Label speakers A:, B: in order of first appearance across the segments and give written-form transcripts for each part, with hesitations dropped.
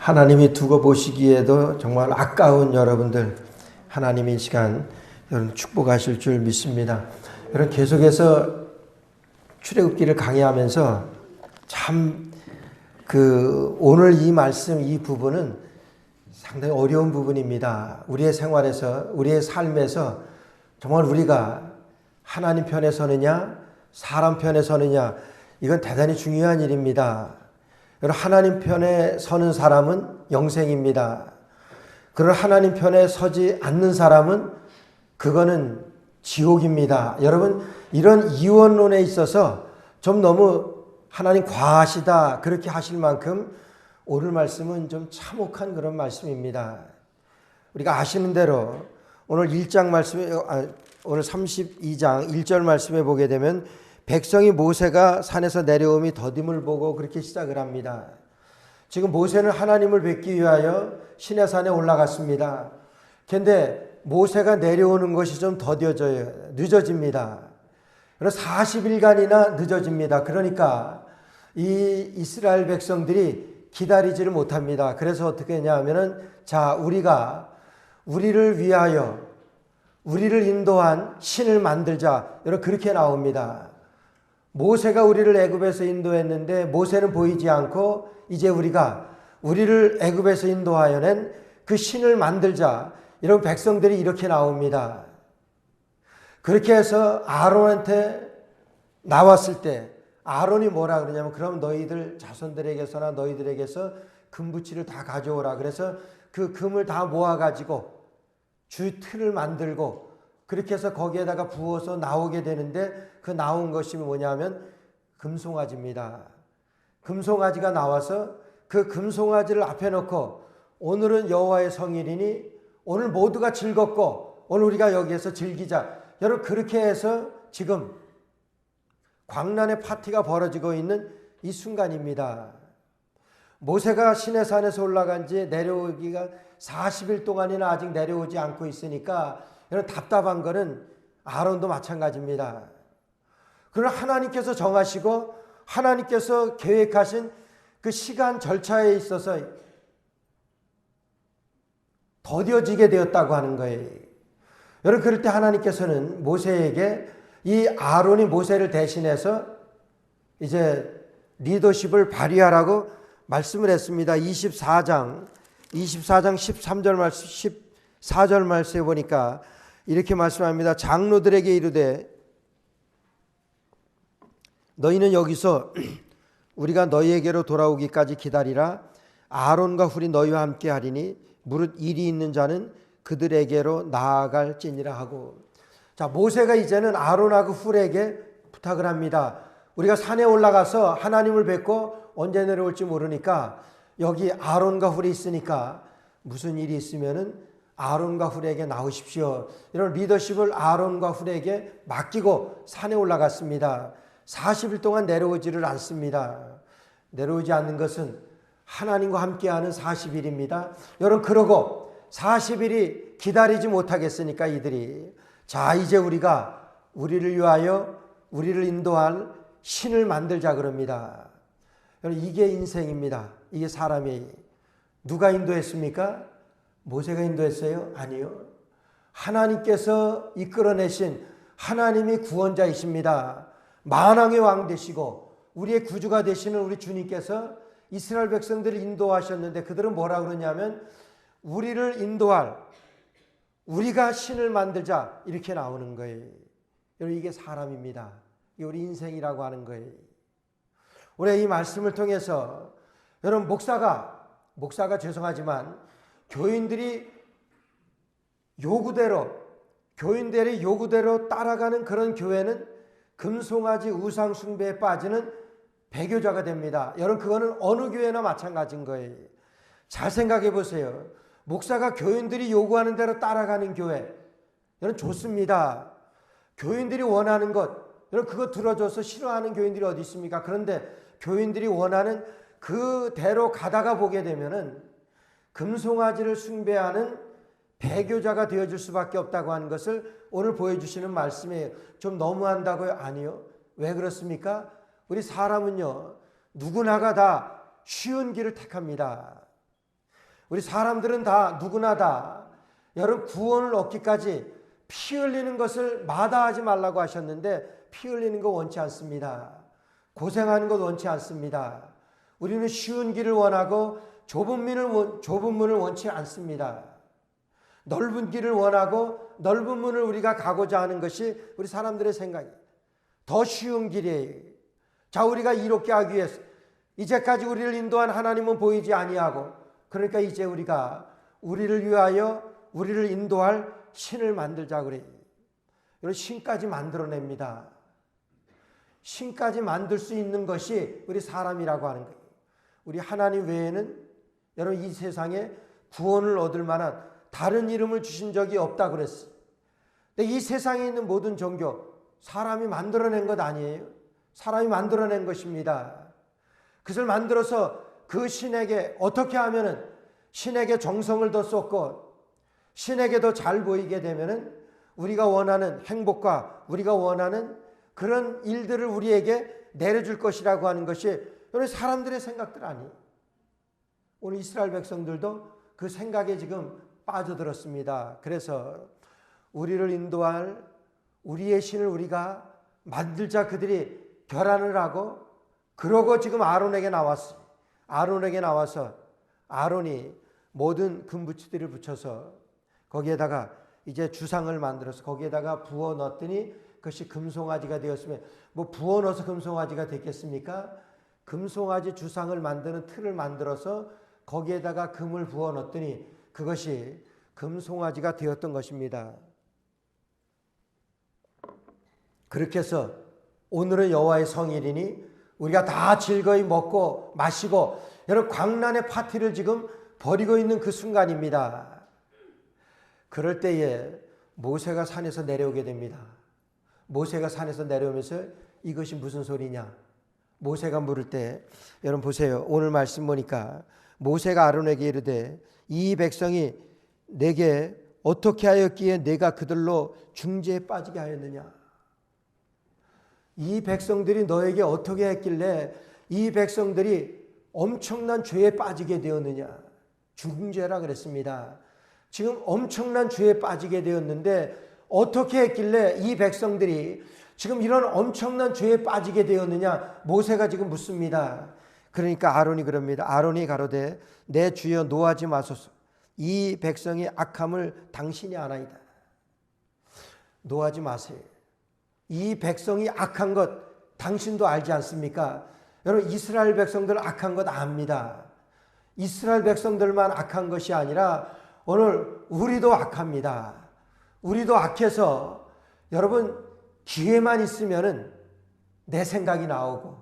A: 하나님이 두고 보시기에도 정말 아까운 여러분들, 하나님이 이 시간 여러분 축복하실 줄 믿습니다. 여러분 계속해서 출애굽기를 강의하면서 참 오늘 이 말씀 이 부분은 상당히 어려운 부분입니다. 우리의 생활에서, 우리의 삶에서 정말 우리가 하나님 편에 서느냐 사람 편에 서느냐, 이건 대단히 중요한 일입니다. 여러분, 하나님 편에 서는 사람은 영생입니다. 그러나 하나님 편에 서지 않는 사람은 그거는 지옥입니다. 여러분, 이런 이원론에 있어서 좀 너무 하나님 과하시다 그렇게 하실 만큼 오늘 말씀은 좀 참혹한 그런 말씀입니다. 우리가 아시는 대로 오늘 1장 말씀에, 오늘 32장 1절 말씀에 보게 되면 백성이 모세가 산에서 내려오미 더딤을 보고 그렇게 시작을 합니다. 지금 모세는 하나님을 뵙기 위하여 시내산에 올라갔습니다. 그런데 모세가 내려오는 것이 좀 더뎌져요. 늦어집니다. 그래서 40일간이나 늦어집니다. 그러니까 이 이스라엘 백성들이 기다리지를 못합니다. 그래서 어떻게 했냐 하면은, 자, 우리가 우리를 위하여 우리를 인도한 신을 만들자. 여러분, 그렇게 나옵니다. 모세가 우리를 애굽에서 인도했는데 모세는 보이지 않고 이제 우리가 우리를 애굽에서 인도하여 낸 그 신을 만들자. 이런 백성들이 이렇게 나옵니다. 그렇게 해서 아론한테 나왔을 때 아론이 뭐라 그러냐면, 그럼 너희들 자손들에게서나 너희들에게서 금부치를 다 가져오라. 그래서 그 금을 다 모아가지고 주 틀을 만들고 그렇게 해서 거기에다가 부어서 나오게 되는데, 그 나온 것이 뭐냐면 금송아지입니다. 금송아지가 나와서 그 금송아지를 앞에 놓고, 오늘은 여호와의 성일이니 오늘 모두가 즐겁고 오늘 우리가 여기에서 즐기자. 여러분, 그렇게 해서 지금 광란의 파티가 벌어지고 있는 이 순간입니다. 모세가 시내산에서 올라간 지 내려오기가 40일 동안이나 아직 내려오지 않고 있으니까 여러분, 답답한 거는 아론도 마찬가지입니다. 그러나 하나님께서 정하시고 하나님께서 계획하신 그 시간 절차에 있어서 더뎌지게 되었다고 하는 거예요. 여러분, 그럴 때 하나님께서는 모세에게, 이 아론이 모세를 대신해서 이제 리더십을 발휘하라고 말씀을 했습니다. 24장 13절 말씀, 14절 말씀에 보니까 이렇게 말씀합니다. 장로들에게 이르되 너희는 여기서 우리가 너희에게로 돌아오기까지 기다리라. 아론과 훌이 너희와 함께 하리니 무릇 일이 있는 자는 그들에게로 나아갈지니라 하고, 자, 모세가 이제는 아론하고 훌에게 부탁을 합니다. 우리가 산에 올라가서 하나님을 뵙고 언제 내려올지 모르니까 여기 아론과 훌이 있으니까 무슨 일이 있으면은 아론과 훌에게 나오십시오. 이런 리더십을 아론과 훌에게 맡기고 산에 올라갔습니다. 40일 동안 내려오지를 않습니다. 내려오지 않는 것은 하나님과 함께하는 40일입니다. 여러분, 그러고 40일이 기다리지 못하겠으니까 이들이, 자, 이제 우리가 우리를 위하여 우리를 인도할 신을 만들자 그럽니다. 여러분, 이게 인생입니다. 이게 사람이. 누가 인도했습니까? 모세가 인도했어요? 아니요. 하나님께서 이끌어내신 하나님이 구원자이십니다. 만왕의 왕 되시고 우리의 구주가 되시는 우리 주님께서 이스라엘 백성들을 인도하셨는데, 그들은 뭐라 그러냐면 우리를 인도할, 우리가 신을 만들자, 이렇게 나오는 거예요. 여러분, 이게 사람입니다. 이게 우리 인생이라고 하는 거예요. 올해 이 말씀을 통해서 여러분, 목사가 죄송하지만 교인들의 요구대로 따라가는 그런 교회는 금송아지 우상 숭배에 빠지는 배교자가 됩니다. 여러분, 그거는 어느 교회나 마찬가지인 거예요. 잘 생각해 보세요. 목사가 교인들이 요구하는 대로 따라가는 교회, 여러분, 좋습니다. 교인들이 원하는 것, 여러분, 그거 들어줘서 싫어하는 교인들이 어디 있습니까? 그런데 교인들이 원하는 그대로 가다가 보게 되면은 금송아지를 숭배하는 배교자가 되어줄 수밖에 없다고 하는 것을 오늘 보여주시는 말씀이에요. 좀 너무한다고요? 아니요. 왜 그렇습니까? 우리 사람은요, 누구나가 다 쉬운 길을 택합니다. 우리 사람들은 다 누구나 다 여러분 구원을 얻기까지 피 흘리는 것을 마다하지 말라고 하셨는데 피 흘리는 거 원치 않습니다. 고생하는 것 원치 않습니다. 우리는 쉬운 길을 원하고 좁은 문을 원치 않습니다. 넓은 길을 원하고 넓은 문을 우리가 가고자 하는 것이 우리 사람들의 생각이에요. 더 쉬운 길이에요. 자, 우리가 이롭게 하기 위해서 이제까지 우리를 인도한 하나님은 보이지 아니하고 그러니까 이제 우리가 우리를 위하여 우리를 인도할 신을 만들자 그래요. 이런 신까지 만들어냅니다. 신까지 만들 수 있는 것이 우리 사람이라고 하는 거예요. 우리 하나님 외에는 여러분 이 세상에 구원을 얻을 만한 다른 이름을 주신 적이 없다 그랬어요. 근데 이 세상에 있는 모든 종교 사람이 만들어낸 것 아니에요. 사람이 만들어낸 것입니다. 그것을 만들어서 그 신에게 어떻게 하면은 신에게 정성을 더 쏟고 신에게 더 잘 보이게 되면은 우리가 원하는 행복과 우리가 원하는 그런 일들을 우리에게 내려줄 것이라고 하는 것이 여러분 사람들의 생각들 아니에요. 오늘 이스라엘 백성들도 그 생각에 지금 빠져들었습니다. 그래서 우리를 인도할 우리의 신을 우리가 만들자 그들이 결단을 하고 그러고 지금 아론에게 나왔어요. 아론에게 나와서 아론이 모든 금붙이들을 붙여서 거기에다가 이제 주상을 만들어서 거기에다가 부어 넣었더니 그것이 금송아지가 되었으면 뭐 부어 넣어서 금송아지가 됐겠습니까? 금송아지 주상을 만드는 틀을 만들어서 거기에다가 금을 부어 넣었더니 그것이 금송아지가 되었던 것입니다. 그렇게 해서 오늘은 여호와의 성일이니 우리가 다 즐거이 먹고 마시고 여러분 광란의 파티를 지금 벌이고 있는 그 순간입니다. 그럴 때에 모세가 산에서 내려오게 됩니다. 모세가 산에서 내려오면서 이것이 무슨 소리냐? 모세가 물을 때 여러분 보세요. 오늘 말씀 보니까 모세가 아론에게 이르되 이 백성이 내게 어떻게 하였기에 내가 그들로 중죄에 빠지게 하였느냐? 이 백성들이 너에게 어떻게 했길래 이 백성들이 엄청난 죄에 빠지게 되었느냐? 중죄라 그랬습니다. 지금 엄청난 죄에 빠지게 되었는데 어떻게 했길래 이 백성들이 지금 이런 엄청난 죄에 빠지게 되었느냐? 모세가 지금 묻습니다. 그러니까 아론이 그럽니다. 아론이 가로되 내 주여 노하지 마소서. 이 백성의 악함을 당신이 아나이다. 노하지 마세요. 이 백성이 악한 것 당신도 알지 않습니까? 여러분 이스라엘 백성들 악한 것 압니다. 이스라엘 백성들만 악한 것이 아니라 오늘 우리도 악합니다. 우리도 악해서 여러분 기회만 있으면은 내 생각이 나오고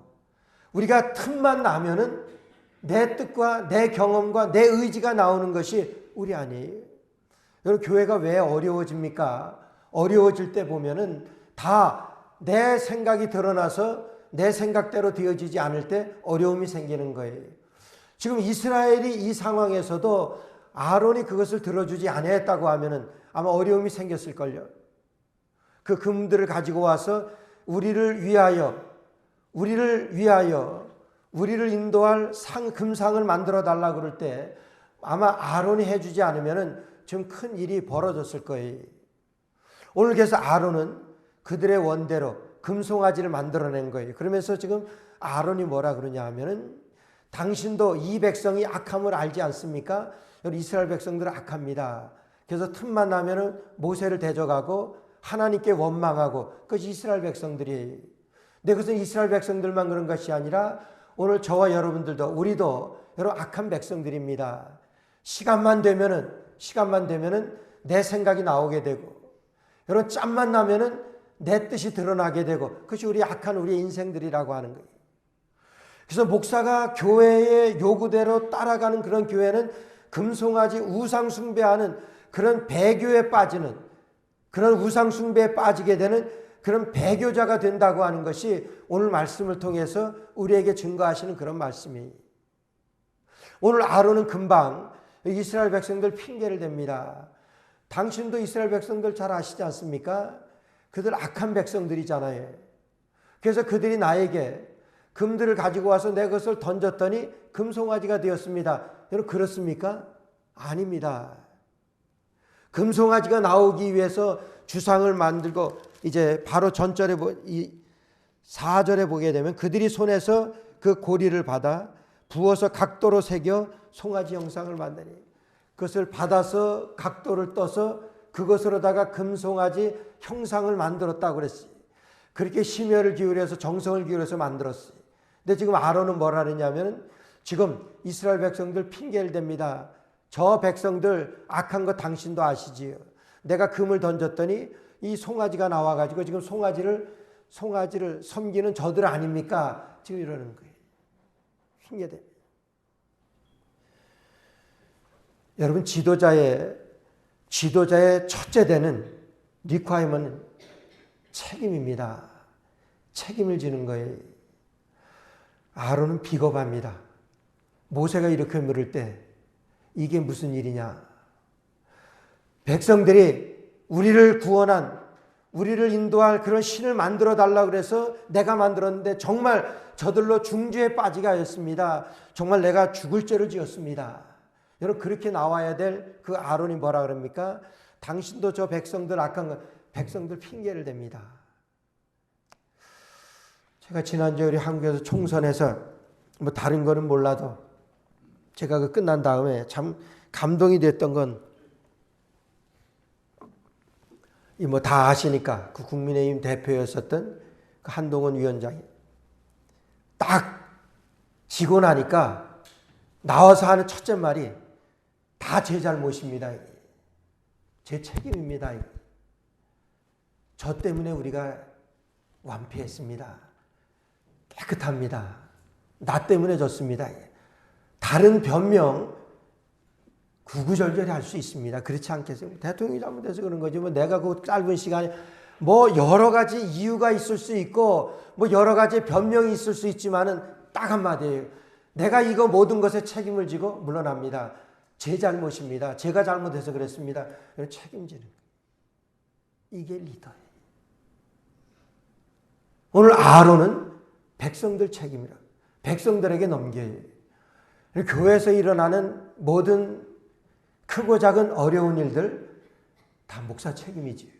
A: 우리가 틈만 나면은 내 뜻과 내 경험과 내 의지가 나오는 것이 우리 아니에요. 여러분 교회가 왜 어려워집니까? 어려워질 때 보면은 다 내 생각이 드러나서 내 생각대로 되어지지 않을 때 어려움이 생기는 거예요. 지금 이스라엘이 이 상황에서도 아론이 그것을 들어주지 않았다고 하면은 아마 어려움이 생겼을걸요. 그 금들을 가지고 와서 우리를 위하여 우리를 인도할 금상을 만들어 달라고 그럴 때 아마 아론이 해주지 않으면은 좀 큰 일이 벌어졌을 거예요. 오늘 그래서 아론은 그들의 원대로 금송아지를 만들어낸 거예요. 그러면서 지금 아론이 뭐라 그러냐 하면은 당신도 이 백성이 악함을 알지 않습니까? 이스라엘 백성들은 악합니다. 그래서 틈만 나면은 모세를 대적하고 하나님께 원망하고 그것이 이스라엘 백성들이에요. 근데 그것은 이스라엘 백성들만 그런 것이 아니라 오늘 저와 여러분들도 우리도 여러분 악한 백성들입니다. 시간만 되면은 내 생각이 나오게 되고 여러분 짬만 나면은 내 뜻이 드러나게 되고 그것이 우리 악한 우리의 인생들이라고 하는 거예요. 그래서 목사가 교회의 요구대로 따라가는 그런 교회는 금송아지 우상 숭배하는 그런 배교에 빠지는 그런 우상 숭배에 빠지게 되는 그런 배교자가 된다고 하는 것이 오늘 말씀을 통해서 우리에게 증거하시는 그런 말씀이에요. 오늘 아론은 금방 이스라엘 백성들 핑계를 댑니다. 당신도 이스라엘 백성들 잘 아시지 않습니까? 그들 악한 백성들이잖아요. 그래서 그들이 나에게 금들을 가지고 와서 내 것을 던졌더니 금송아지가 되었습니다. 여러분 그렇습니까? 아닙니다. 금송아지가 나오기 위해서 주상을 만들고 이제 바로 전절에 4절에 보게 되면 그들이 손에서 그 고리를 받아 부어서 각도로 새겨 송아지 형상을 만드니 그것을 받아서 각도를 떠서 그것으로다가 금송아지 형상을 만들었다고 그랬어요. 그렇게 심혈을 기울여서 정성을 기울여서 만들었어요. 근데 지금 아론은 뭐라 그러냐면 지금 이스라엘 백성들 핑계를 댑니다. 저 백성들 악한 거 당신도 아시지요. 내가 금을 던졌더니 이 송아지가 나와가지고 지금 송아지를 섬기는 저들 아닙니까? 지금 이러는 거예요. 핑계됩니다. 여러분 지도자의 첫째 되는 리콰이먼은 책임입니다. 책임을 지는 거예요. 아론은 비겁합니다. 모세가 이렇게 물을 때 이게 무슨 일이냐. 백성들이 우리를 구원한 우리를 인도할 그런 신을 만들어 달라고 그래서 내가 만들었는데 정말 저들로 중죄에 빠지게 하였습니다. 정말 내가 죽을 죄를 지었습니다. 여러분 그렇게 나와야 될 그 아론이 뭐라 그럽니까? 당신도 저 백성들 악한 백성들 핑계를 댑니다. 제가 지난주에 우리 한국에서 총선에서 뭐 다른 거는 몰라도 제가 그 끝난 다음에 참 감동이 됐던 건 이 뭐 다 아시니까 그 국민의힘 대표였었던 그 한동훈 위원장이 딱 지고 나니까 나와서 하는 첫째 말이 다 제 잘못입니다. 제 책임입니다. 저 때문에 우리가 완패했습니다. 깨끗합니다. 나 때문에 졌습니다. 다른 변명 구구절절히 할 수 있습니다. 그렇지 않겠어요? 대통령이 잘못해서 그런 거지. 뭐 내가 그 짧은 시간에 뭐 여러 가지 이유가 있을 수 있고 뭐 여러 가지 변명이 있을 수 있지만은 딱 한마디예요. 내가 이거 모든 것에 책임을 지고 물러납니다. 제 잘못입니다. 제가 잘못해서 그랬습니다. 책임지는 거예요. 이게 리더예요. 오늘 아론은 백성들 책임이라 백성들에게 넘겨요. 교회에서 일어나는 모든 크고 작은 어려운 일들 다 목사 책임이지.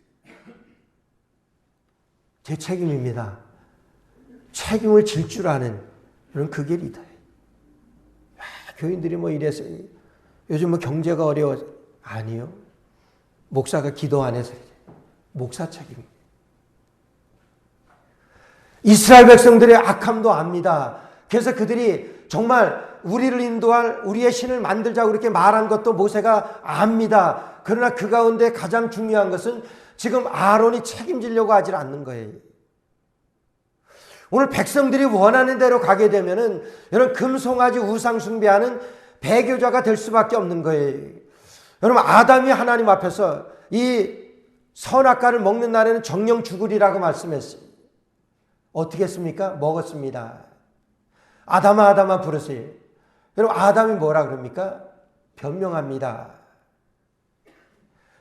A: 제 책임입니다. 책임을 질 줄 아는 그게 리더예요. 교인들이 뭐 이래서 요즘 뭐 경제가 어려워. 아니요. 목사가 기도 안 해서 목사 책임입니다. 이스라엘 백성들의 악함도 압니다. 그래서 그들이 정말 우리를 인도할 우리의 신을 만들자고 그렇게 말한 것도 모세가 압니다. 그러나 그 가운데 가장 중요한 것은 지금 아론이 책임지려고 하지 않는 거예요. 오늘 백성들이 원하는 대로 가게 되면은 여러분 금송아지 우상 숭배하는 배교자가 될 수밖에 없는 거예요. 여러분 아담이 하나님 앞에서 이 선악과를 먹는 날에는 정령 죽으리라고 말씀했어요. 어떻게 했습니까? 먹었습니다. 아담아 아담아 부르세요. 여러분 아담이 뭐라 그럽니까? 변명합니다.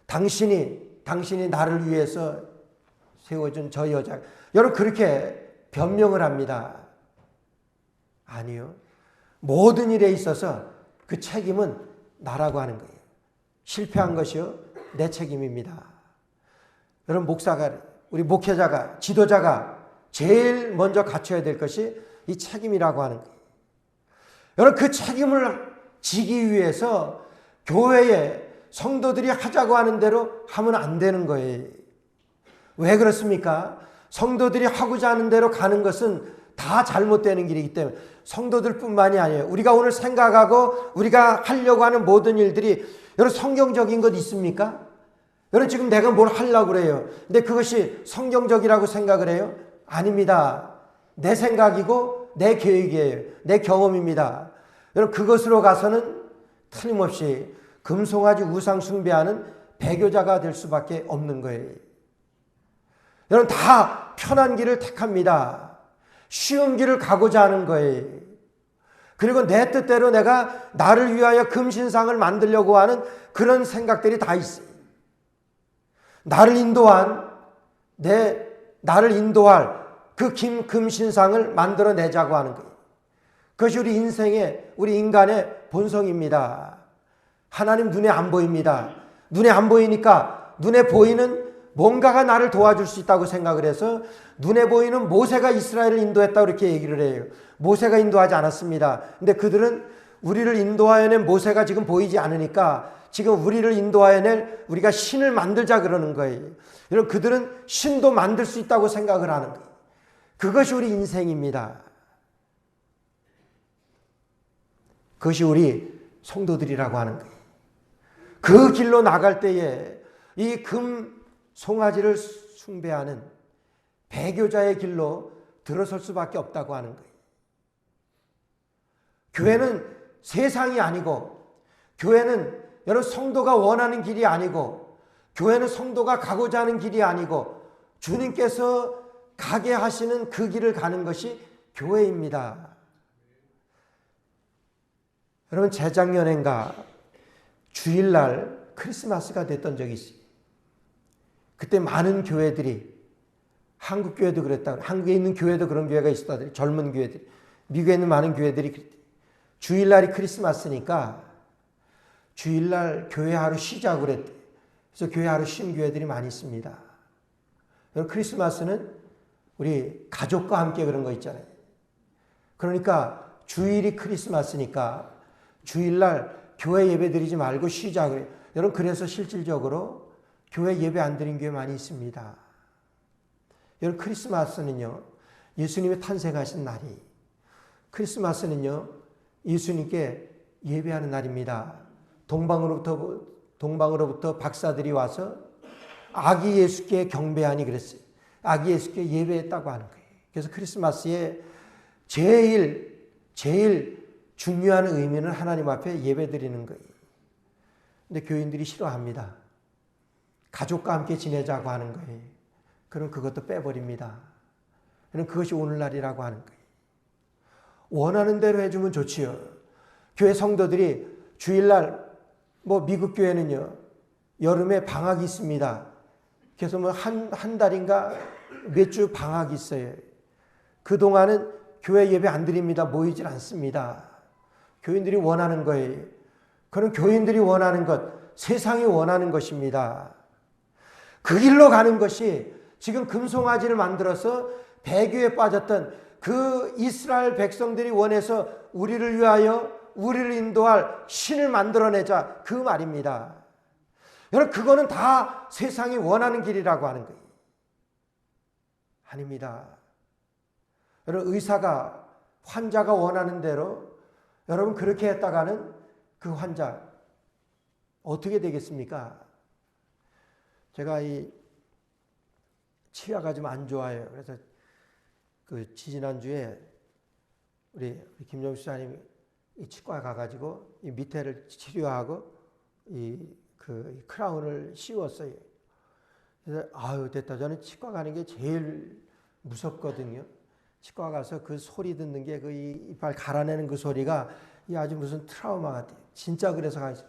A: 당신이 나를 위해서 세워준 저 여자. 여러분 그렇게 변명을 합니다. 아니요. 모든 일에 있어서 그 책임은 나라고 하는 거예요. 실패한 것이요 내 책임입니다. 여러분 우리 목회자가 지도자가 제일 먼저 갖춰야 될 것이 이 책임이라고 하는 거예요. 여러분 그 책임을 지기 위해서 교회에 성도들이 하자고 하는 대로 하면 안 되는 거예요. 왜 그렇습니까? 성도들이 하고자 하는 대로 가는 것은 다 잘못되는 길이기 때문에 성도들뿐만이 아니에요. 우리가 오늘 생각하고 우리가 하려고 하는 모든 일들이 여러분 성경적인 것 있습니까? 여러분 지금 내가 뭘 하려고 그래요. 근데 그것이 성경적이라고 생각을 해요? 아닙니다. 내 생각이고 내 계획이에요. 내 경험입니다. 여러분 그것으로 가서는 틀림없이 금송아지 우상 숭배하는 배교자가 될 수밖에 없는 거예요. 여러분 다 편한 길을 택합니다. 쉬운 길을 가고자 하는 거예요. 그리고 내 뜻대로 내가 나를 위하여 금신상을 만들려고 하는 그런 생각들이 다 있어요. 나를 인도할 그 금신상을 만들어내자고 하는 거예요. 그것이 우리 인간의 본성입니다. 하나님 눈에 안 보입니다. 눈에 안 보이니까 눈에 보이는 뭔가가 나를 도와줄 수 있다고 생각을 해서 눈에 보이는 모세가 이스라엘을 인도했다고 이렇게 얘기를 해요. 모세가 인도하지 않았습니다. 근데 그들은 우리를 인도하여낸 모세가 지금 보이지 않으니까 지금 우리를 인도하여낼 우리가 신을 만들자 그러는 거예요. 여러분, 그들은 신도 만들 수 있다고 생각을 하는 거예요. 그것이 우리 인생입니다. 그것이 우리 성도들이라고 하는 거예요. 그 길로 나갈 때에 이 금 송아지를 숭배하는 배교자의 길로 들어설 수밖에 없다고 하는 거예요. 교회는 세상이 아니고, 교회는 여러분 성도가 원하는 길이 아니고, 교회는 성도가 가고자 하는 길이 아니고, 주님께서 가게 하시는 그 길을 가는 것이 교회입니다. 여러분, 재작년인가 주일날 크리스마스가 됐던 적이 있어요. 그때 많은 교회들이, 한국 교회도 그랬다, 한국에 있는 교회도 그런 교회가 있었다, 젊은 교회들이, 미국에 있는 많은 교회들이 그랬대. 주일날이 크리스마스니까 주일날 교회 하루 쉬자고 그랬대. 그래서 교회 하루 쉰 교회들이 많이 있습니다. 여러분, 크리스마스는 우리 가족과 함께 그런 거 있잖아요. 그러니까 주일이 크리스마스니까 주일날 교회 예배 드리지 말고 쉬자 그래요. 여러분, 그래서 실질적으로 교회 예배 안 드린 교회 많이 있습니다. 여러분, 크리스마스는요, 예수님이 탄생하신 날이, 크리스마스는요, 예수님께 예배하는 날입니다. 동방으로부터 박사들이 와서 아기 예수께 경배하니 그랬어요. 아기 예수께 예배했다고 하는 거예요. 그래서 크리스마스에 제일 중요한 의미는 하나님 앞에 예배 드리는 거예요. 근데 교인들이 싫어합니다. 가족과 함께 지내자고 하는 거예요. 그럼 그것도 빼버립니다. 그럼 그것이 오늘날이라고 하는 거예요. 원하는 대로 해주면 좋지요. 교회 성도들이 주일날, 미국 교회는요, 여름에 방학이 있습니다. 그래서 한 달인가 몇 주 방학이 있어요. 그동안은 교회 예배 안 드립니다. 모이질 않습니다. 교인들이 원하는 거예요. 그런 교인들이 원하는 것, 세상이 원하는 것입니다. 그 길로 가는 것이 지금 금송아지를 만들어서 배교에 빠졌던 그 이스라엘 백성들이 원해서 우리를 위하여 우리를 인도할 신을 만들어내자, 그 말입니다. 여러분, 그거는 다 세상이 원하는 길이라고 하는 거예요. 아닙니다. 여러분, 의사가 환자가 원하는 대로 여러분 그렇게 했다가는 그 환자 어떻게 되겠습니까? 제가 이 치아가 좀 안 좋아요. 그래서 그 지난주에 우리 김정수 사님이 이 치과에 가가지고 이 밑에를 치료하고 그 크라운을 씌웠어요. 그래서 아유 됐다. 저는 치과 가는 게 제일 무섭거든요. 치과 가서 그 소리 듣는 게 그 이빨 갈아내는 그 소리가 이 아주 무슨 트라우마 같아요. 진짜 그래서 가있어요.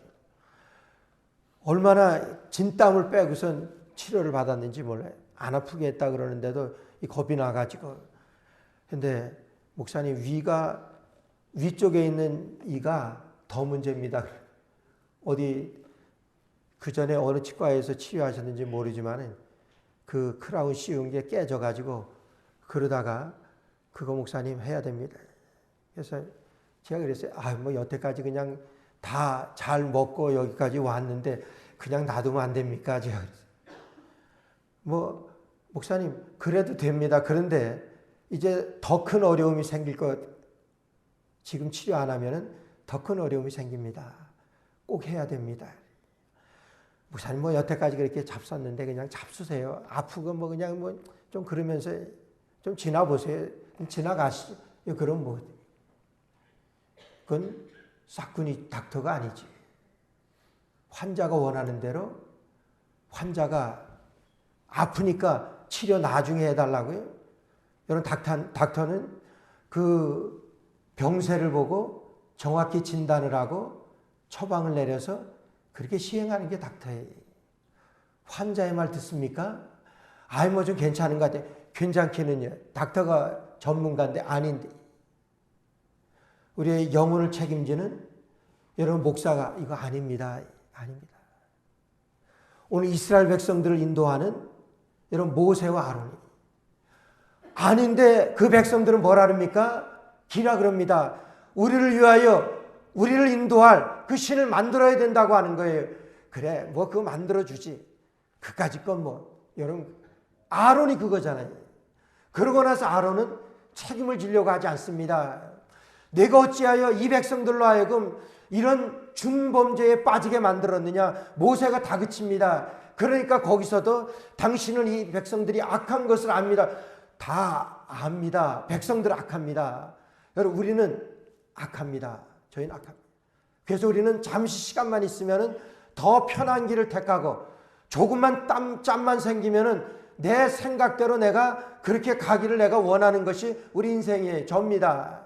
A: 얼마나 진땀을 빼고선 치료를 받았는지 몰라요. 안 아프게 했다 그러는데도 이 겁이 나가지고. 근데 목사님, 위쪽에 있는 이가 더 문제입니다. 어디 그 전에 어느 치과에서 치료하셨는지 모르지만 그 크라운 씌운 게 깨져가지고 그러다가 그거 목사님 해야 됩니다. 그래서 제가 그랬어요. 여태까지 그냥 다 잘 먹고 여기까지 왔는데 그냥 놔두면 안 됩니까? 제가 그랬어요. 목사님, 그래도 됩니다. 그런데 이제 더 큰 어려움이 생길 것, 지금 치료 안 하면은 더 큰 어려움이 생깁니다. 꼭 해야 됩니다. 목사님, 여태까지 그렇게 잡섰는데 그냥 잡수세요. 아프고 그냥 좀 그러면서 좀 지나보세요. 지나가시죠. 그럼 그건 싹군이 닥터가 아니지. 환자가 원하는 대로, 환자가 아프니까 치료 나중에 해달라고요. 여러분, 닥터는 그 병세를 보고 정확히 진단을 하고 처방을 내려서 그렇게 시행하는 게 닥터예요. 환자의 말 듣습니까? 좀 괜찮은 것 같아. 괜찮기는요. 닥터가 전문가인데 아닌데. 우리의 영혼을 책임지는 여러분, 목사가 이거 아닙니다. 아닙니다. 오늘 이스라엘 백성들을 인도하는 여러분 모세와 아론이 아닌데 그 백성들은 뭐라 합니까? 기라 그럽니다. 우리를 위하여 우리를 인도할 그 신을 만들어야 된다고 하는 거예요. 그래, 뭐 그거 만들어주지. 그까짓 건 뭐 여러분 아론이 그거잖아요. 그러고 나서 아론은 책임을 지려고 하지 않습니다. 내가 어찌하여 이 백성들로 하여금 이런 중범죄에 빠지게 만들었느냐. 모세가 다그칩니다. 그러니까 거기서도 당신은 이 백성들이 악한 것을 압니다. 다 압니다. 백성들 악합니다. 여러분, 우리는 악합니다. 저희는 악합니다. 그래서 우리는 잠시 시간만 있으면 더 편한 길을 택하고 조금만 짬만 생기면 내 생각대로 내가 그렇게 가기를 내가 원하는 것이 우리 인생의 접니다.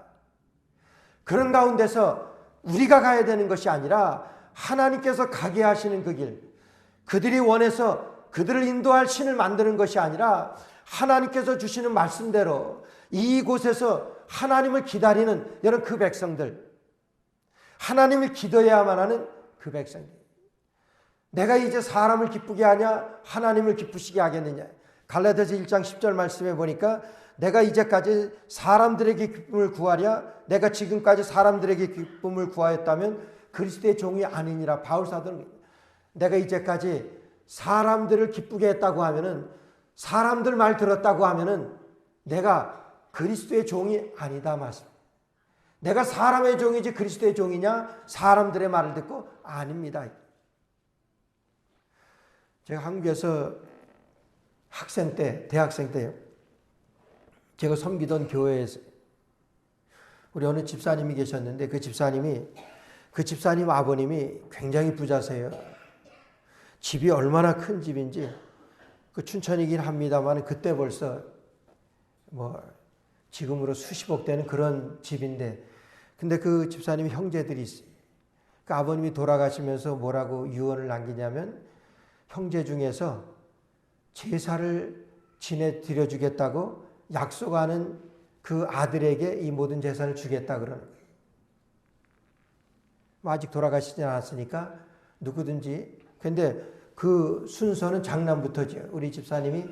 A: 그런 가운데서 우리가 가야 되는 것이 아니라 하나님께서 가게 하시는 그 길, 그들이 원해서 그들을 인도할 신을 만드는 것이 아니라 하나님께서 주시는 말씀대로 이곳에서 하나님을 기다리는 여러분 그 백성들, 하나님을 기도해야만 하는 그 백성들. 내가 이제 사람을 기쁘게 하냐 하나님을 기쁘시게 하겠느냐. 갈라디아서 1장 10절 말씀에 보니까 내가 이제까지 사람들에게 기쁨을 구하랴 내가 지금까지 사람들에게 기쁨을 구하였다면 그리스도의 종이 아니니라. 바울 사도는 내가 이제까지 사람들을 기쁘게 했다고 하면은 사람들 말 들었다고 하면은 내가 그리스도의 종이 아니다 말씀. 내가 사람의 종이지 그리스도의 종이냐? 사람들의 말을 듣고 아닙니다. 제가 한국에서 학생 때, 대학생 때 제가 섬기던 교회에서 우리 어느 집사님이 계셨는데 그 집사님 아버님이 굉장히 부자세요. 집이 얼마나 큰 집인지 그 춘천이긴 합니다만 그때 벌써 뭐 지금으로 수십억 되는 그런 집인데 근데 그 집사님이 형제들이 있어요. 그 아버님이 돌아가시면서 뭐라고 유언을 남기냐면 형제 중에서 제사를 지내드려 주겠다고 약속하는 그 아들에게 이 모든 재산을 주겠다 그러는 거예요. 뭐 아직 돌아가시지 않았으니까 누구든지. 근데 그 순서는 장남부터죠. 우리 집사님이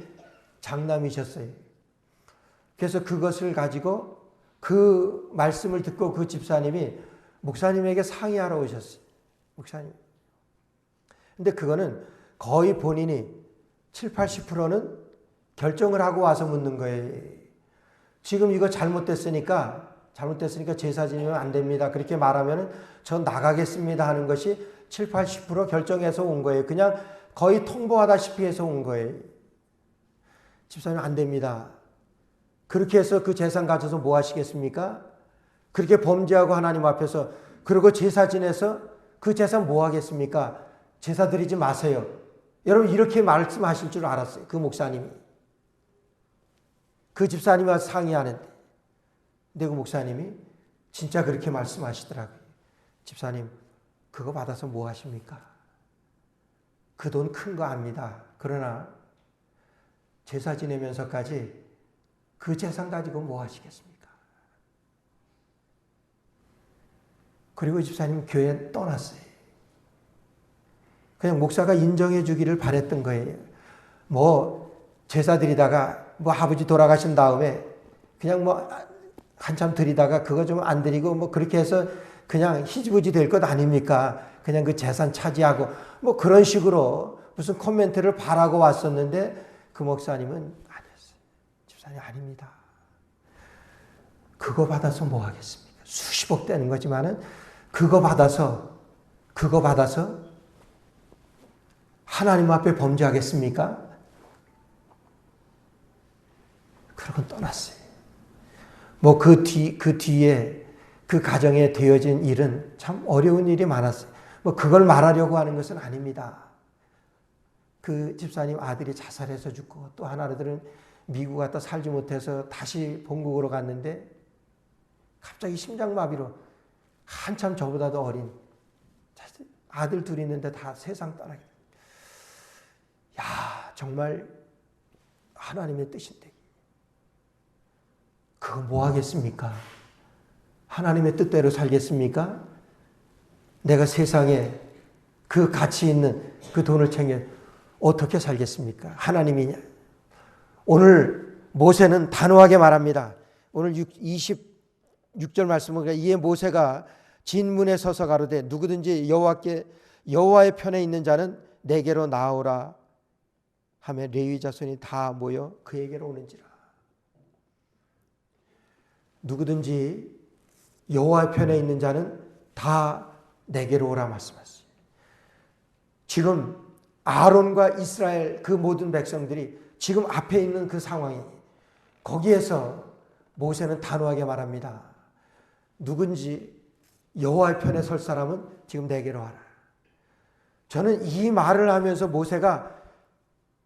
A: 장남이셨어요. 그래서 그것을 가지고 그 말씀을 듣고 그 집사님이 목사님에게 상의하러 오셨어요. 목사님. 근데 그거는 거의 본인이 7, 80%는 결정을 하고 와서 묻는 거예요. 지금 이거 잘못됐으니까 제사 지내면 안 됩니다. 그렇게 말하면 전 나가겠습니다 하는 것이 7, 80% 결정해서 온 거예요. 그냥 거의 통보하다시피 해서 온 거예요. 집사님 안 됩니다. 그렇게 해서 그 재산 가져서 뭐 하시겠습니까? 그렇게 범죄하고 하나님 앞에서 그리고 제사 지내서 그 재산 뭐 하겠습니까? 제사 드리지 마세요. 여러분 이렇게 말씀하실 줄 알았어요. 그 목사님이. 그 집사님과 상의하는데. 근데 그 목사님이 진짜 그렇게 말씀하시더라고요. 집사님 그거 받아서 뭐 하십니까? 그 돈 큰 거 압니다. 그러나 제사 지내면서까지 그 재산 가지고 뭐 하시겠습니까? 그리고 집사님 교회 떠났어요. 그냥 목사가 인정해 주기를 바랬던 거예요. 뭐 제사 드리다가 뭐 아버지 돌아가신 다음에 그냥 뭐 한참 드리다가 그거 좀 안 드리고 뭐 그렇게 해서 그냥 희지부지 될 것 아닙니까? 그냥 그 재산 차지하고 뭐 그런 식으로 무슨 코멘트를 바라고 왔었는데 그 목사님은 아니었어요. 집사님 아닙니다. 그거 받아서 뭐 하겠습니까? 수십억 되는 거지만은 그거 받아서 하나님 앞에 범죄하겠습니까? 그러고 떠났어요. 뭐 그 뒤에 그 가정에 되어진 일은 참 어려운 일이 많았어요. 뭐 그걸 말하려고 하는 것은 아닙니다. 그 집사님 아들이 자살해서 죽고 또 하나들은 미국 갔다 살지 못해서 다시 본국으로 갔는데 갑자기 심장마비로 한참 저보다도 어린 아들 둘이 있는데 다 세상 떠나게. 야, 정말 하나님의 뜻인데. 그거 뭐 하겠습니까? 하나님의 뜻대로 살겠습니까? 내가 세상에 그 가치 있는 그 돈을 챙겨 어떻게 살겠습니까? 하나님이냐? 오늘 모세는 단호하게 말합니다. 오늘 26절 말씀은 이에 모세가 진문에 서서 가로되 누구든지 여호와의 편에 있는 자는 내게로 나오라 하며 레위 자손이 다 모여 그에게로 오는지라. 누구든지 여호와의 편에 있는 자는 다 내게로 오라 말씀하셨어요. 지금 아론과 이스라엘 그 모든 백성들이 지금 앞에 있는 그 상황이 거기에서 모세는 단호하게 말합니다. 누군지 여호와의 편에 설 사람은 지금 내게로 와라. 저는 이 말을 하면서 모세가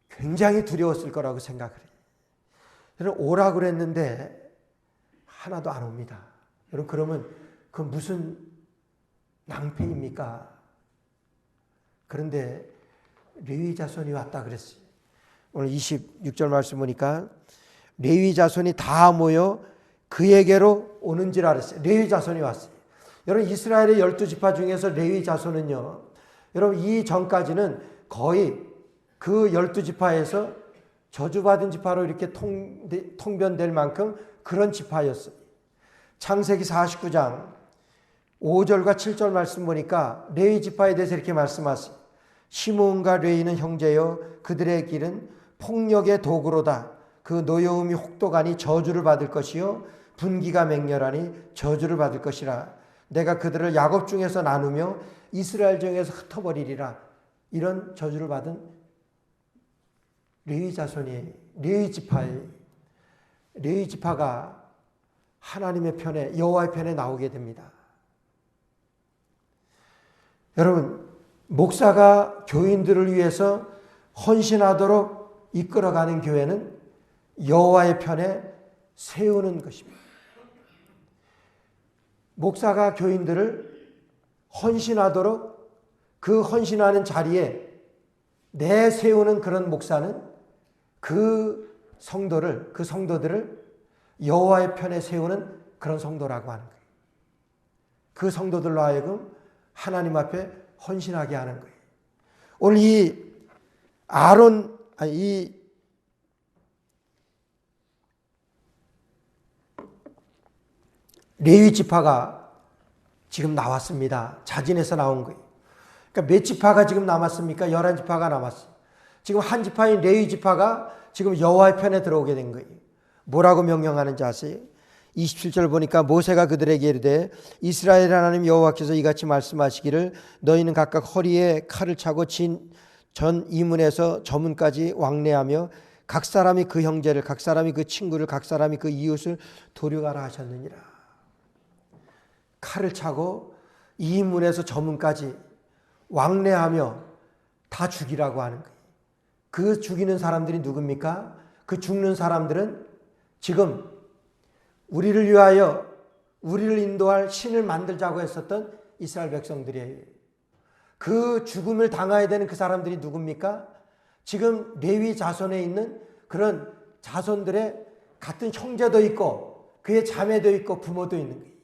A: 굉장히 두려웠을 거라고 생각을 해요. 저는 오라고 그랬는데 하나도 안 옵니다. 여러분 그러면 그 무슨 낭패입니까? 그런데 레위 자손이 왔다 그랬어요. 오늘 26절 말씀 보니까 레위 자손이 다 모여 그에게로 오는지라 그랬어요. 레위 자손이 왔어요. 여러분 이스라엘의 12지파 중에서 레위 자손은요. 여러분 이 전까지는 거의 그 12지파에서 저주받은 지파로 이렇게 통변될 만큼 그런 지파였어요. 창세기 49장 5절과 7절 말씀 보니까 레위 지파에 대해서 이렇게 말씀하세요. 시므온과 레위는 형제요 그들의 길은 폭력의 도구로다. 그 노여움이 혹독하니 저주를 받을 것이요 분기가 맹렬하니 저주를 받을 것이라. 내가 그들을 야곱 중에서 나누며 이스라엘 중에서 흩어버리리라. 이런 저주를 받은 레위 자손이 레위 지파가 하나님의 편에 여호와의 편에 나오게 됩니다. 여러분 목사가 교인들을 위해서 헌신하도록 이끌어가는 교회는 여호와의 편에 세우는 것입니다. 목사가 교인들을 헌신하도록 그 헌신하는 자리에 내세우는 그런 목사는 그 성도들을 여호와의 편에 세우는 그런 성도라고 하는 거예요. 그 성도들로 하여금 하나님 앞에 헌신하게 하는 거예요. 오늘 이 레위 지파가 지금 나왔습니다. 자진해서 나온 거예요. 그러니까 몇 지파가 지금 남았습니까? 11지파가 남았어요. 지금 한 지파인 레위 지파가 지금 여호와의 편에 들어오게 된 거예요. 뭐라고 명령하는지 아세요? 27절 보니까 모세가 그들에게 이르되 이스라엘 하나님 여호와께서 이같이 말씀하시기를 너희는 각각 허리에 칼을 차고 전 이문에서 저문까지 왕래하며 각 사람이 그 형제를 각 사람이 그 친구를 각 사람이 그 이웃을 도륙하라 하셨느니라. 칼을 차고 이문에서 저문까지 왕래하며 다 죽이라고 하는 거예요. 그 죽이는 사람들이 누굽니까? 그 죽는 사람들은 지금 우리를 위하여 우리를 인도할 신을 만들자고 했었던 이스라엘 백성들이에요. 그 죽음을 당해야 되는 그 사람들이 누굽니까? 지금 레위 자손에 있는 그런 자손들의 같은 형제도 있고 그의 자매도 있고 부모도 있는 거예요.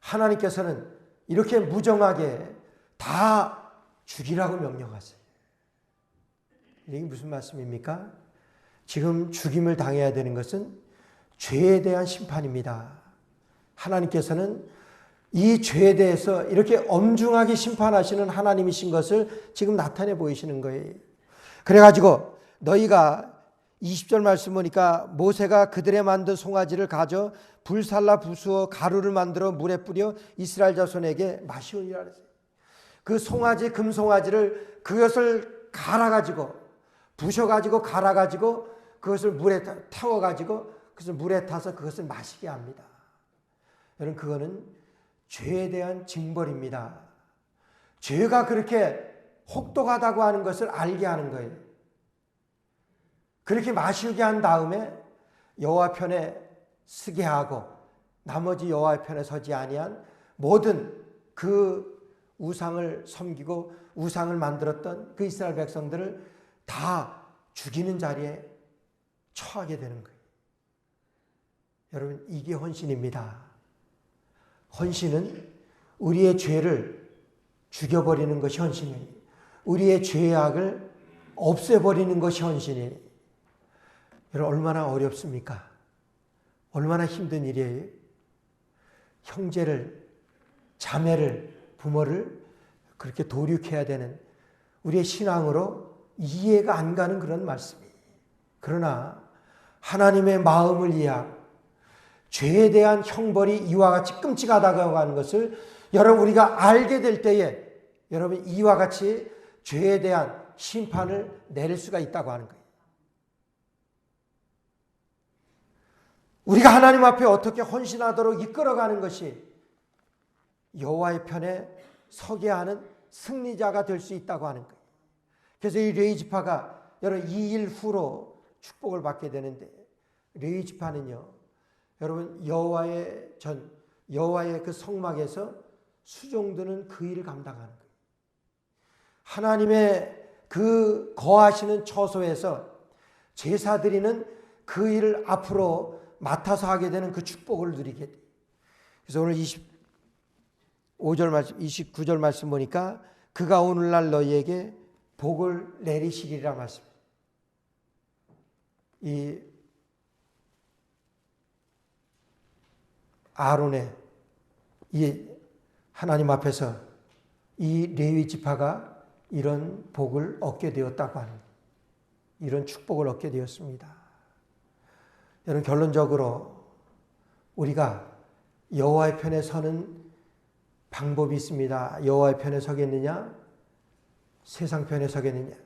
A: 하나님께서는 이렇게 무정하게 다 죽이라고 명령하세요. 이게 무슨 말씀입니까? 지금 죽임을 당해야 되는 것은 죄에 대한 심판입니다. 하나님께서는 이 죄에 대해서 이렇게 엄중하게 심판하시는 하나님이신 것을 지금 나타내 보이시는 거예요. 그래가지고 너희가 20절 말씀 보니까 모세가 그들의 만든 송아지를 가져 불살라 부수어 가루를 만들어 물에 뿌려 이스라엘 자손에게 마시오니라 그랬어요. 그 송아지 금송아지를 그것을 갈아가지고 부셔가지고 갈아가지고 그것을 물에 태워가지고 그것을 물에 타서 그것을 마시게 합니다. 여러분 그거는 죄에 대한 징벌입니다. 죄가 그렇게 혹독하다고 하는 것을 알게 하는 거예요. 그렇게 마시게 한 다음에 여호와 편에 서게 하고 나머지 여호와 편에 서지 아니한 모든 그 우상을 섬기고 우상을 만들었던 그 이스라엘 백성들을 다 죽이는 자리에 처하게 되는 거예요. 여러분 이게 헌신입니다. 헌신은 우리의 죄를 죽여버리는 것이 헌신이니 우리의 죄악을 없애버리는 것이 헌신이니 여러분 얼마나 어렵습니까? 얼마나 힘든 일이에요. 형제를, 자매를, 부모를 그렇게 도륙해야 되는 우리의 신앙으로 이해가 안 가는 그런 말씀이. 그러나 하나님의 마음을 이해하고 죄에 대한 형벌이 이와 같이 끔찍하다고 하는 것을 여러분 우리가 알게 될 때에 여러분 이와 같이 죄에 대한 심판을 내릴 수가 있다고 하는 거예요. 우리가 하나님 앞에 어떻게 헌신하도록 이끌어가는 것이 여호와의 편에 서게 하는 승리자가 될 수 있다고 하는 거예요. 그래서 이 레위 지파가 여러분 2일 후로 축복을 받게 되는데 레위 지파는요. 여러분 여호와의 그 성막에서 수종드는 그 일을 감당하는 거예요. 하나님의 그 거하시는 처소에서 제사 드리는 그 일을 앞으로 맡아서 하게 되는 그 축복을 누리게 돼요. 그래서 오늘 25절 말씀, 29절 말씀 보니까 그가 오늘날 너희에게 복을 내리시리라 말씀. 이 아론의 이 하나님 앞에서 이 레위 지파가 이런 복을 얻게 되었다고 하는 이런 축복을 얻게 되었습니다. 여러분 결론적으로 우리가 여호와의 편에 서는 방법이 있습니다. 여호와의 편에 서겠느냐? 세상 편에 서겠느냐?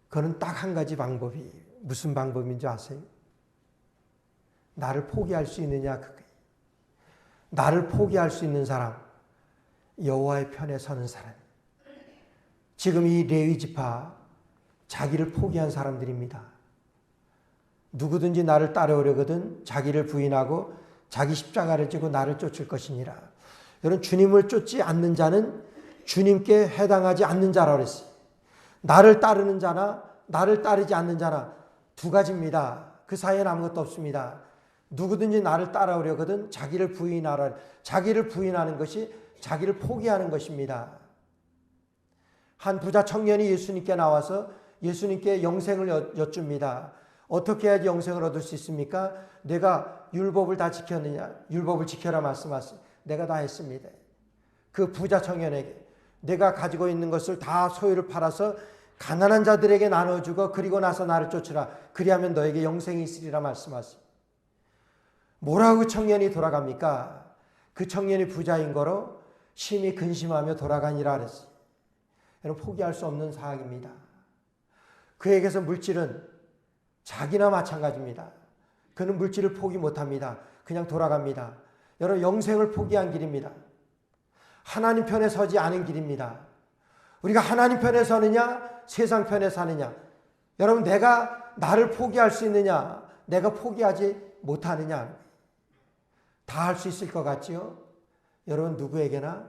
A: 그거는 딱 한 가지 방법이 무슨 방법인지 아세요? 나를 포기할 수 있느냐? 그게. 나를 포기할 수 있는 사람, 여호와의 편에 서는 사람. 지금 이 레위 지파 자기를 포기한 사람들입니다. 누구든지 나를 따라오려거든 자기를 부인하고 자기 십자가를 지고 나를 쫓을 것이니라. 여러분 주님을 쫓지 않는 자는 주님께 해당하지 않는 자라고 그랬어요. 나를 따르는 자나 나를 따르지 않는 자나 두 가지입니다. 그 사이에는 아무것도 없습니다. 누구든지 나를 따라오려거든 자기를 부인하라. 자기를 부인하는 것이 자기를 포기하는 것입니다. 한 부자 청년이 예수님께 나와서 예수님께 영생을 여쭙니다. 어떻게 해야지 영생을 얻을 수 있습니까? 내가 율법을 다 지켰느냐? 율법을 지켜라 말씀하세요. 내가 다 했습니다. 그 부자 청년에게 내가 가지고 있는 것을 다 소유를 팔아서 가난한 자들에게 나눠주고 그리고 나서 나를 쫓으라. 그리하면 너에게 영생이 있으리라 말씀하세요. 뭐라고 청년이 돌아갑니까? 그 청년이 부자인 거로 심히 근심하며 돌아가니라 그랬어요. 여러분 포기할 수 없는 사항입니다. 그에게서 물질은 자기나 마찬가지입니다. 그는 물질을 포기 못합니다. 그냥 돌아갑니다. 여러분 영생을 포기한 길입니다. 하나님 편에 서지 않은 길입니다. 우리가 하나님 편에 서느냐 세상 편에 사느냐. 여러분 내가 나를 포기할 수 있느냐 내가 포기하지 못하느냐. 다 할 수 있을 것 같지요? 여러분 누구에게나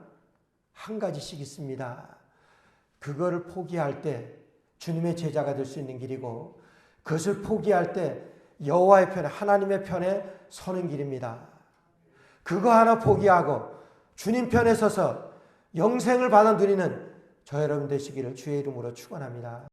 A: 한 가지씩 있습니다. 그거를 포기할 때 주님의 제자가 될 수 있는 길이고 그것을 포기할 때 여호와의 편에 하나님의 편에 서는 길입니다. 그거 하나 포기하고 주님 편에 서서 영생을 받아 누리는 저 여러분 되시기를 주의 이름으로 축원합니다.